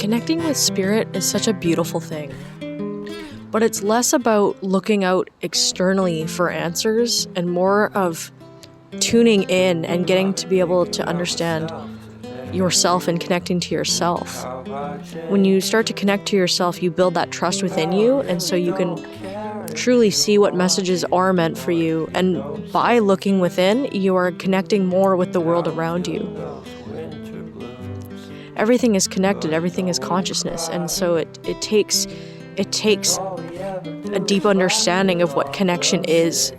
Connecting with spirit is such a beautiful thing, but it's less about looking out externally for answers and more of tuning in and getting to be able to understand yourself and connecting to yourself. When you start to connect to yourself, you build that trust within you, and so you can truly see what messages are meant for you. And by looking within, you are connecting more with the world around you. Everything is connected, everything is consciousness, and so it takes a deep understanding of what connection is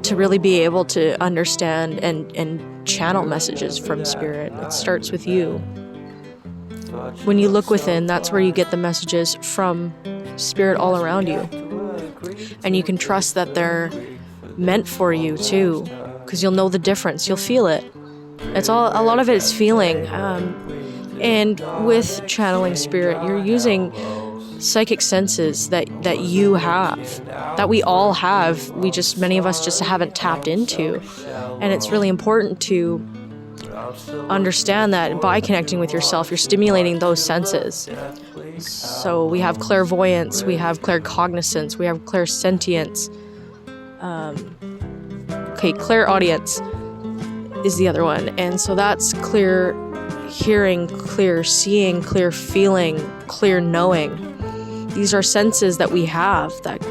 to really be able to understand and channel messages from spirit. It starts with you. When you look within, that's where you get the messages from spirit all around you. And you can trust that they're meant for you too, because you'll know the difference, you'll feel it. A lot of it is feeling. And with channeling spirit, you're using psychic senses that you have, that we all have. Many of us just haven't tapped into. And it's really important to understand that by connecting with yourself, you're stimulating those senses. So we have clairvoyance, we have claircognizance, we have clairsentience. Clairaudience is the other one. And so that's clear hearing, clear seeing, clear feeling, clear knowing. These are senses that we have that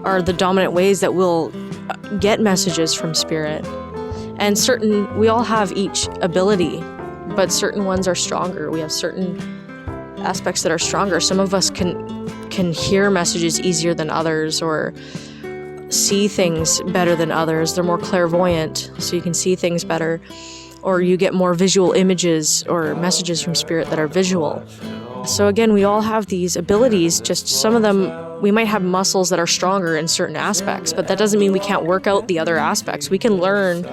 are the dominant ways that we'll get messages from spirit. And we all have each ability, but certain ones are stronger. We have certain aspects that are stronger. Some of us can hear messages easier than others, or see things better than others. They're more clairvoyant, so you can see things better. Or you get more visual images or messages from spirit that are visual. So again, we all have these abilities, just some of them, we might have muscles that are stronger in certain aspects, but that doesn't mean we can't work out the other aspects. We can learn,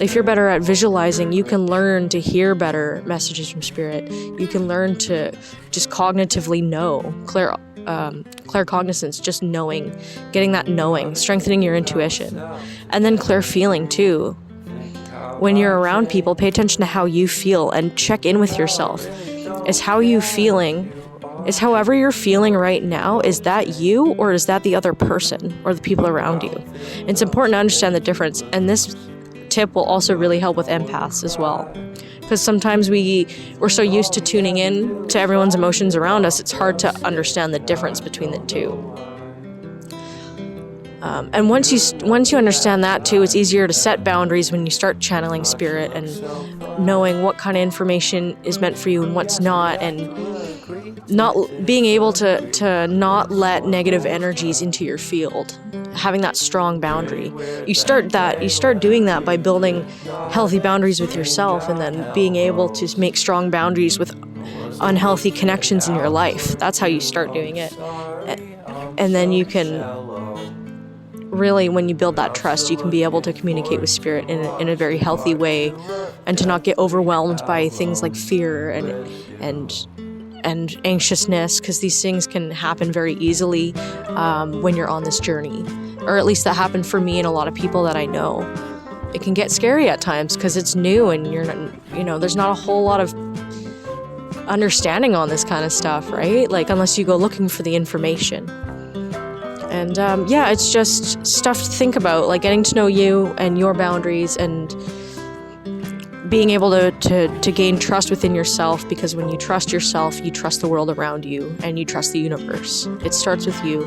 if you're better at visualizing, you can learn to hear better messages from spirit. You can learn to just cognitively know, claircognizance, just knowing, getting that knowing, strengthening your intuition. And then clear feeling too. When you're around people, pay attention to how you feel and check in with yourself. Is how you feeling, is however you're feeling right now, is that you or is that the other person or the people around you? It's important to understand the difference, and this tip will also really help with empaths as well. Because sometimes we're so used to tuning in to everyone's emotions around us, it's hard to understand the difference between the two. And once you understand that too, it's easier to set boundaries when you start channeling spirit and knowing what kind of information is meant for you and what's not, and not being able to not let negative energies into your field, having that strong boundary. You start doing that by building healthy boundaries with yourself, and then being able to make strong boundaries with unhealthy connections in your life. That's how you start doing it. And then you can really, when you build that trust, you can be able to communicate with spirit in a very healthy way, and to not get overwhelmed by things like fear and anxiousness, because these things can happen very easily when you're on this journey, or at least that happened for me and a lot of people that I know. It can get scary at times because it's new and there's not a whole lot of understanding on this kind of stuff, right? Like, unless you go looking for the information. And it's just stuff to think about, like getting to know you and your boundaries, and being able to gain trust within yourself, because when you trust yourself, you trust the world around you and you trust the universe. It starts with you.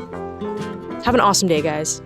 Have an awesome day, guys.